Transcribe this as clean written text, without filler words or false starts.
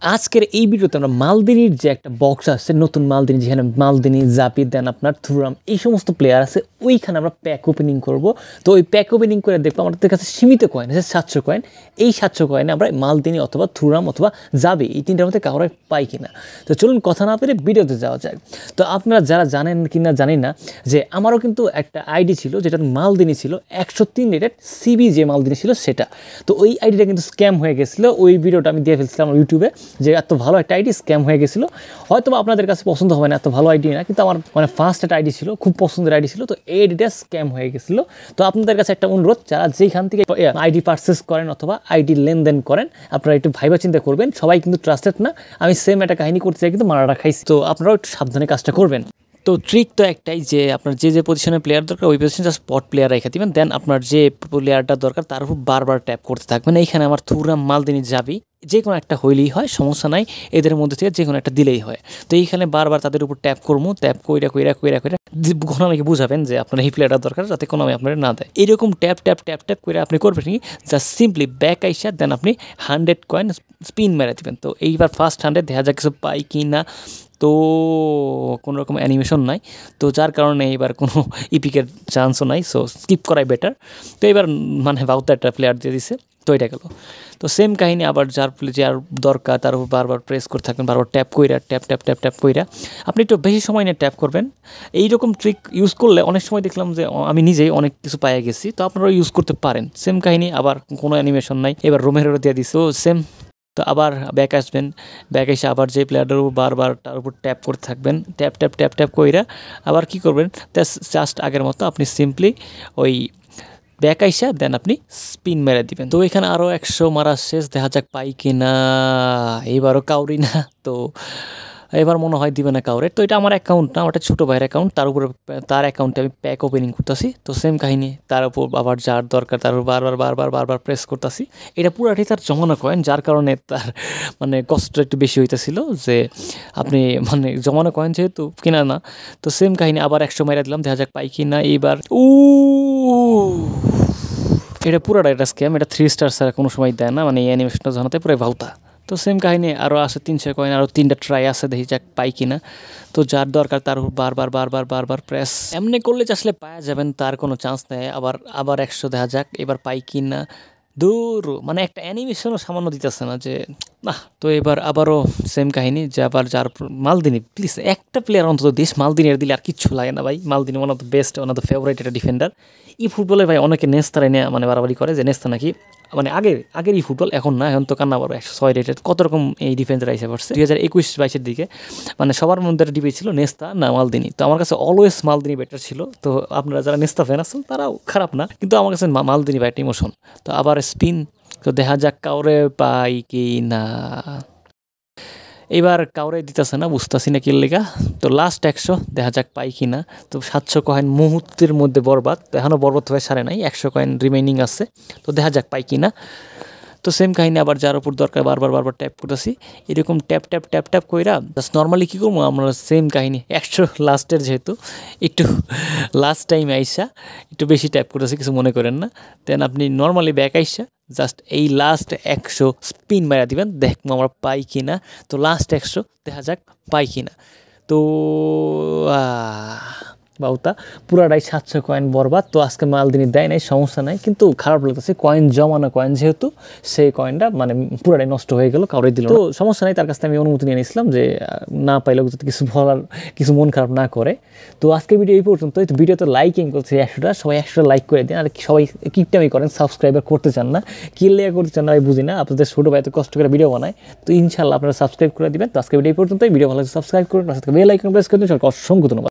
আজকের এই ভিডিওতে আমরা মালদিনির যে একটা বক্স আছে নতুন মালদিনি, যেখানে মালদিনি, জাপি, দেন আপনার থুরাম এই সমস্ত প্লেয়ার আছে, ওইখানে আমরা প্যাক ওপেনিং করব। তো ওই প্যাক ওপেনিং করে দেখবো আমাদের কাছে সীমিত কয়েন আছে 700 কয়েন। এই 700 কয়েনে আমরা মালদিনি অথবা থুরাম অথবা জাবি এই তিনটার মধ্যে কাউরে পাই কিনা। তো চলুন কথা না পেরে ভিডিওতে যাওয়া যায়। তো আপনারা যারা জানেন কিনা জানি না যে আমারও কিন্তু একটা আইডি ছিল যেটার মালদিনি ছিল 103 রেটেড সিবি, যে মালদিনি ছিল সেটা। তো ওই আইডিটা কিন্তু স্ক্যাম হয়ে গেছিলো। ওই ভিডিওটা আমি দিয়ে ফেলছিলাম ইউটিউবে যে এত ভালো একটা আইডি স্ক্যাম হয়ে গেছিলো। হয়তো আপনাদের কাছে পছন্দ হবে না, এত ভালো আইডি না, কিন্তু আমার মানে ফার্স্ট একটা আইডি ছিল, খুব পছন্দের আইডি ছিল। তো এই আইডিটা স্ক্যাম হয়ে গেছিলো। তো আপনাদের কাছে একটা অনুরোধ, যারা যেখান থেকে আইডি পারচেস করেন অথবা আইডি লেনদেন করেন, আপনারা একটু ভাইবা চিন্তা করবেন। সবাই কিন্তু ট্রাস্টেড না। আমি সেম একটা কাহিনী করতে চাই কিন্তু মারাটা খাইছি। তো আপনারাও একটু সাবধানে কাজটা করবেন। তো ট্রিক তো একটাই, যে আপনার যে পজিশনে প্লেয়ার দরকার ওই পজিশনে জাস্ট স্পট প্লেয়ার রেখে দিবেন। দেন আপনার যে প্লেয়ারটা দরকার তার উপর বারবার ট্যাপ করতে থাকবেন। এইখানে আমার থুরাম, মালদিনি, জাবি যে কোনো একটা হইলেই হয়, সমস্যা নাই, এদের মধ্যে থেকে যে কোনো একটা দিলেই হয়। তো এইখানে বারবার তাদের উপর ট্যাপ করবো, ট্যাপ কইরা কোনো আমাকে বুঝাবেন যে আপনার এই প্লেয়ারটা দরকার, যাতে কোনো আমি আপনার না দেয়। এইরকম ট্যাপ ট্যাপ ট্যাপ ট্যাপ করে আপনি করবেন কি, জাস্ট সিম্পলি ব্যাক আইসা দেন আপনি 100 কয়েন স্পিন মেরে দেবেন। তো এইবার ফার্স্ট 100 দেখা যাক কিছু পাই কি না। তো কোনো রকম অ্যানিমেশন নাই, তো যার কারণে এবার কোনো ইপিকের চান্সও নাই। সো স্কিপ করাই বেটার। তো এবার মানে বাউতা একটা প্লেয়ার দিয়ে দিছে, তো এটা গেল। তো সেম কাহিনী আবার যার দরকার তার উপর বারবার প্রেস করে থাকবেন, বারবার ট্যাপ কইরা ট্যাপ কইরা আপনি একটু বেশি সময় নিয়ে ট্যাপ করবেন। এইরকম ট্রিক ইউজ করলে অনেক সময় দেখলাম যে আমি নিজেই অনেক কিছু পাইয়া গেছি। তো আপনারাও ইউজ করতে পারেন। সেম কাহিনী, আবার কোনো অ্যানিমেশন নাই। এবার রোমেরো দিয়ে দিছে, ও সেম। তো আবার ব্যাক আসবেন, ব্যাক এসে আবার যে প্লেয়ারটার উপর বারবার তার উপর ট্যাপ করতে থাকবেন, ট্যাপ কইরা আবার কী করবেন, জাস্ট আগের মতো আপনি সিম্পলি ওই ব্যাক আইসা দেন আপনি স্পিন মেরে দিবেন। তো এখানে আরও 100 মারা শেষ, দেখা যাক পাই কিনা। এইবারও কাউরি না, তো এবার মনে হয় দিবে না কাউরে। তো এটা আমার অ্যাকাউন্ট না, ওটা ছোটো ভাইয়ের অ্যাকাউন্ট, তার উপরে তার অ্যাকাউন্টে আমি প্যাক ওপেনিং করতেছি। তো সেম কাহিনী, তার উপর আবার যার দরকার তার উপর বারবার প্রেস করতেছি। এটা পুরাটি তার জমানো কয়েন, যার কারণে তার মানে কষ্ট একটু বেশি হইতেছিল, যে আপনি মানে জমানো কয়েন যেহেতু কিনা না। তো সেম কাহিনী আবার 100 মেরে দিলাম, দেখা যাক পাই কি না। এইবার এটা পুরাটা এটা স্ক্যাম, এটা 3 স্টার ছাড়া কোনো সময় দেয় না, মানে এই অ্যানিমেশনটা জানাতে পুরো ভাউতা। তো সেম কাহিনী আরও আছে 300 কয়েন, আরও 3টা ট্রাই আছে, দেখি যাক পাই কিনা। তো যার দরকার তার উপর বারবার প্রেস। এমনি করলে আসলে পাওয়া যাবেন, তার কোনো চান্স নেই। আবার 100 দেখা যাক এবার পাই কিনা। দূর, মানে একটা অ্যানিমেশনও সামান্য দিতেছে না যে না। তো এবার আবারও সেম কাহিনী, যে আবার যার মালদিনি, প্লিজ একটা প্লেয়ার অন্তত দেশ মালদিনের দিলে আর কিচ্ছু লাগে না ভাই। মালদিনি one of the best, one of the favourite একটা ডিফেন্ডার। এই ফুটবলে ভাই অনেকে নেস্তারাই নিয়ে মানে বাড়াবাড়ি করে যে নেস্তা নাকি মানে আগের এই ফুটবল, এখন না, এখন তো কান্না পারো 106 রেটেড কত রকম এই ডিফেন্ডার এসে পড়ছে 2021-22 দিকে। মানে সবার মধ্যে ডিবেট ছিল নেস্তা না মালদিনি। তো আমার কাছে অলওয়েজ মালদিনি বেটার ছিল। তো আপনারা যারা নেস্তা ফ্যান আছেন তারাও খারাপ না, কিন্তু আমার কাছে মালদিনি বা একটা ইমোশন। তো আবার স্পিন, তো দেখা যাক কাউরে পাই কি না। এবার কাউরে দিতেছে না, বুঝতেছি না কি লেগা। তো লাস্ট 100, দেখা যাক পাই কি না। তো 700 কয়েন মুহূর্তের মধ্যে বরবাদ, এখনও বরবাদ হয়ে সারে নাই, 100 কয়েন রিমেইনিং আছে। তো দেখা যাক পাই কি না। তো সেম কাহিনী আবার যার উপর দরকার বারবার ট্যাপ করতেছি। এরকম ট্যাপ কইরা জাস্ট নর্মালি কী করবো আমরা, সেম কাহিনী 100 লাস্টের, যেহেতু একটু লাস্ট টাইম আইসা একটু বেশি ট্যাপ করতেছি, কিছু মনে করেন না। দেন আপনি নর্মালি ব্যাক আইসা জাস্ট এই লাস্ট 100 স্পিন মারা দিবেন, দেখবো আমরা পাই কি না। তো লাস্ট 100 দেখা যাক পাই কি না। তো বাউতা পুরাটাই 700 কয়েন বরবাদ। তো আজকে মালদিনি দেয় নাই, সমস্যা নাই, কিন্তু খারাপ লাগতেছে, কয়েন জমানো কয়েন যেহেতু, সেই কয়েনটা মানে পুরাটাই নষ্ট হয়ে গেল, কাউরে দিল। তো সমস্যা নাই, তার কাছ থেকে আমি অনুমতি নিয়ে নিয়েছিলাম যে না পাইলেও যাতে কিছু মন খারাপ না করে। তো আজকে ভিডিও এই পর্যন্ত। ভিডিওতে লাইকিং করছে 100টা, সবাই 100টা লাইক করে দিন। আর সবাই কিপটামি করেন, সাবস্ক্রাইবার করতে চান না, কি লেগে করতে চান না আমি বুঝি না। আপনাদের ছোটো ভাই তো কষ্ট করে ভিডিও বানায়, তো ইনশাল্লাহ আপনারা সাবস্ক্রাইব করে দিবেন। তো আজকে ভিডিও এই পর্যন্ত। ভিডিও ভালো সাবস্ক্রাইব করুন, বেল আইকন প্রেস করে দিন। অসংখ্য ধন্যবাদ।